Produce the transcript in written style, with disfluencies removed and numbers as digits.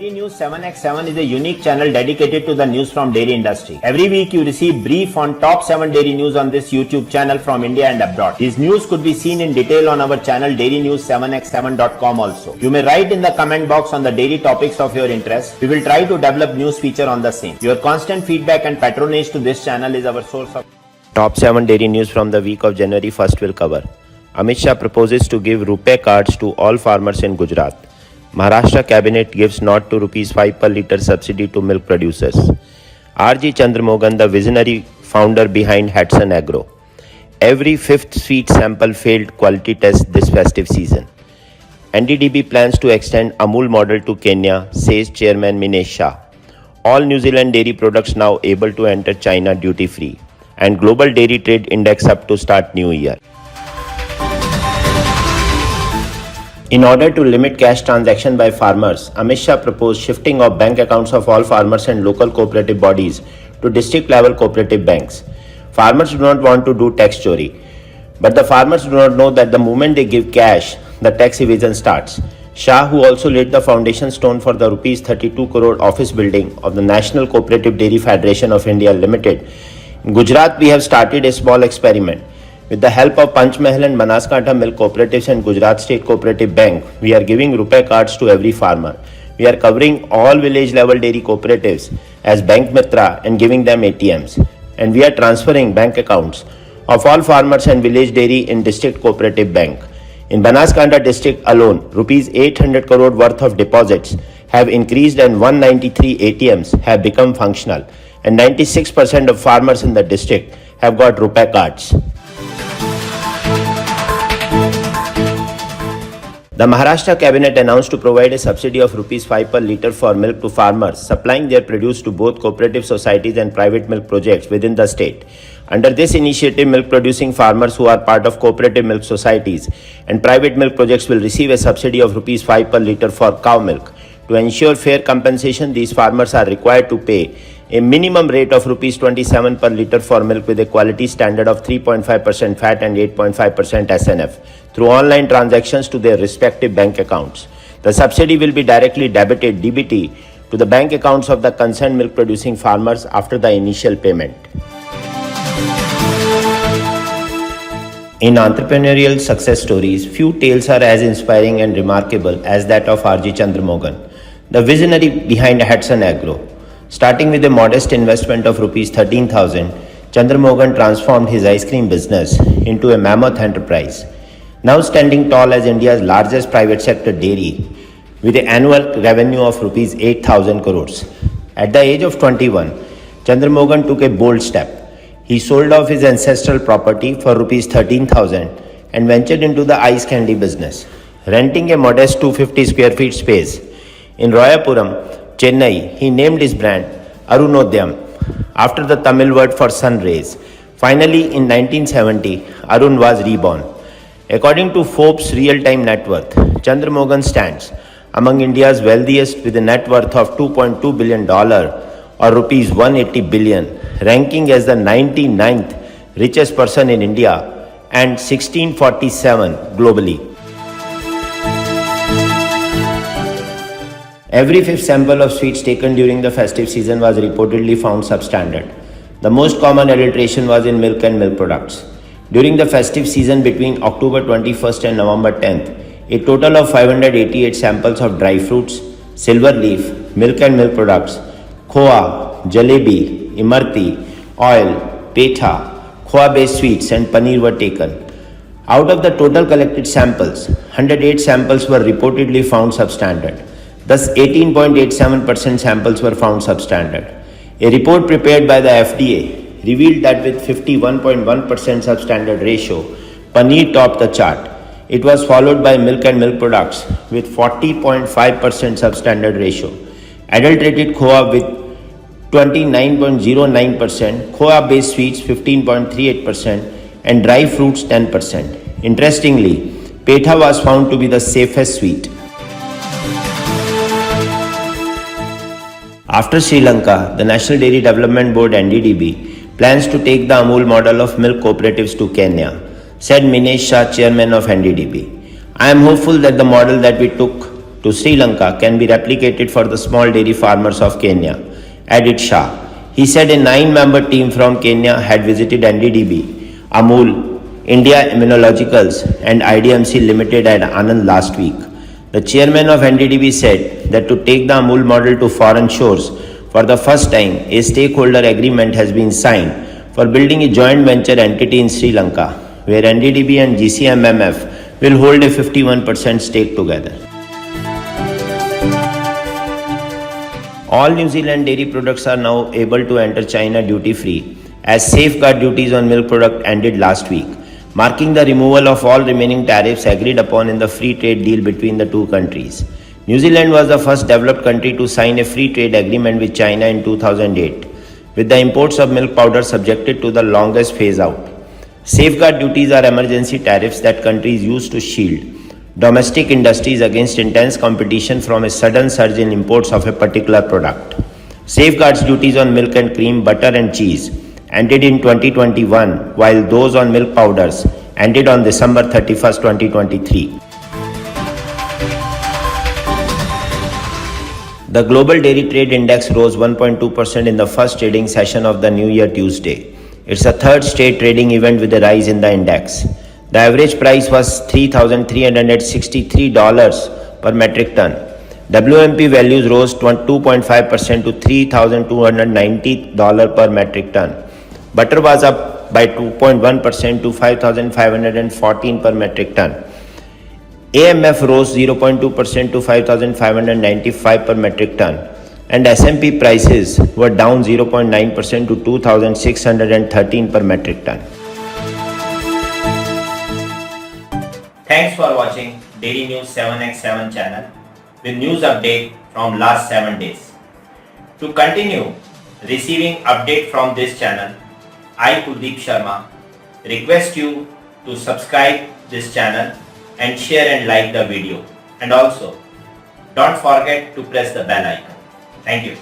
Dairy News 7x7 is a unique channel dedicated to the news from dairy industry. Every week you receive brief on top 7 dairy news on this YouTube channel from India and abroad. These news could be seen in detail on our channel dairynews7x7.com also. You may write in the comment box on the dairy topics of your interest. We will try to develop news feature on the same. Your constant feedback and patronage to this channel is our source of Top 7 dairy news from the week of January 1st will cover. Amit Shah proposes to give RuPay cards to all farmers in Gujarat. Maharashtra cabinet gives nod to ₹5 per litre subsidy to milk producers. Chandramogan, the visionary founder behind Hatsun Agro. Every fifth sweet sample failed quality test this festive season. NDDB plans to extend Amul model to Kenya, says Chairman Meenesh Shah. All New Zealand dairy products now able to enter China duty-free. And global dairy trade index up to start new year. In order to limit cash transaction by farmers, Amit Shah proposed shifting of bank accounts of all farmers and local cooperative bodies to district level cooperative banks. Farmers do not want to do tax chori, but the farmers do not know that the moment they give cash, the tax evasion starts. Shah, who also laid the foundation stone for the ₹32 crore office building of the National Cooperative Dairy Federation of India Limited, in Gujarat we have started a small experiment. With the help of Panchmahal and Banaskantha Milk Cooperatives and Gujarat State Cooperative Bank, we are giving RuPay cards to every farmer. We are covering all village level dairy cooperatives as Bank Mitra and giving them ATMs. And we are transferring bank accounts of all farmers and village dairy in District Cooperative Bank. In Banaskantha district alone, ₹800 crore worth of deposits have increased and 193 ATMs have become functional. And 96% of farmers in the district have got RuPay cards. The Maharashtra cabinet announced to provide a subsidy of ₹5 per litre for milk to farmers supplying their produce to both cooperative societies and private milk projects within the state. Under this initiative, milk producing farmers who are part of cooperative milk societies and private milk projects will receive a subsidy of ₹5 per litre for cow milk. To ensure fair compensation, these farmers are required to pay a minimum rate of ₹27 per litre for milk with a quality standard of 3.5% fat and 8.5% SNF through online transactions to their respective bank accounts. The subsidy will be directly debited (DBT) to the bank accounts of the concerned milk producing farmers after the initial payment. In entrepreneurial success stories, few tales are as inspiring and remarkable as that of Chandramogan, the visionary behind Hatsun Agro. Starting with a modest investment of ₹13,000, Chandramogan transformed his ice cream business into a mammoth enterprise, now standing tall as India's largest private sector dairy with an annual revenue of ₹8,000 crores. At the age of 21, Chandramogan took a bold step. He sold off his ancestral property for ₹13,000 and ventured into the ice candy business, renting a modest 250 square feet space. In Royapuram, Chennai, he named his brand Arunodyam after the Tamil word for sun rays. Finally, in 1970, Arun was reborn. According to Forbes real-time net worth, Chandramogan stands among India's wealthiest with a net worth of $2.2 billion or ₹180 billion, ranking as the 99th richest person in India and 1647 globally. Every fifth sample of sweets taken during the festive season was reportedly found substandard. The most common adulteration was in milk and milk products. During the festive season between October 21st and November 10th, a total of 588 samples of dry fruits, silver leaf, milk and milk products, khoa, jalebi, imarti, oil, petha, khoa-based sweets and paneer were taken. Out of the total collected samples, 108 samples were reportedly found substandard. Thus, 18.87% samples were found substandard. A report prepared by the FDA revealed that with 51.1% substandard ratio, paneer topped the chart. It was followed by milk and milk products with 40.5% substandard ratio, adulterated khoa with 29.09%, khoa-based sweets 15.38%, and dry fruits 10%. Interestingly, petha was found to be the safest sweet. After Sri Lanka, the National Dairy Development Board (NDDB) plans to take the Amul model of milk cooperatives to Kenya, said Meenesh Shah, chairman of NDDB. I am hopeful that the model that we took to Sri Lanka can be replicated for the small dairy farmers of Kenya, added Shah. He said a 9-member team from Kenya had visited NDDB, Amul, India Immunologicals and IDMC Limited at Anand last week. The chairman of NDDB said that to take the Amul model to foreign shores, for the first time, a stakeholder agreement has been signed for building a joint venture entity in Sri Lanka, where NDDB and GCMMF will hold a 51% stake together. All New Zealand dairy products are now able to enter China duty-free, as safeguard duties on milk product ended last week, marking the removal of all remaining tariffs agreed upon in the free trade deal between the two countries. New Zealand was the first developed country to sign a free trade agreement with China in 2008, with the imports of milk powder subjected to the longest phase-out. Safeguard duties are emergency tariffs that countries use to shield domestic industries against intense competition from a sudden surge in imports of a particular product. Safeguards duties on milk and cream, butter and cheese ended in 2021, while those on milk powders ended on December 31, 2023. The global dairy trade index rose 1.2% in the first trading session of the New Year Tuesday. It's the third straight trading event with a rise in the index. The average price was $3,363 per metric ton. WMP values rose 2.5% to $3,290 per metric ton. Butter was up by 2.1% to $5,514 per metric ton. AMF rose 0.2% to 5,595 per metric ton, and SMP prices were down 0.9% to 2,613 per metric ton. Thanks for watching Daily News 7x7 channel with news update from last 7 days. To continue receiving update from this channel, I, Kuldeep Sharma, request you to subscribe this channel and share and like the video, and also don't forget to press the bell icon. Thank you.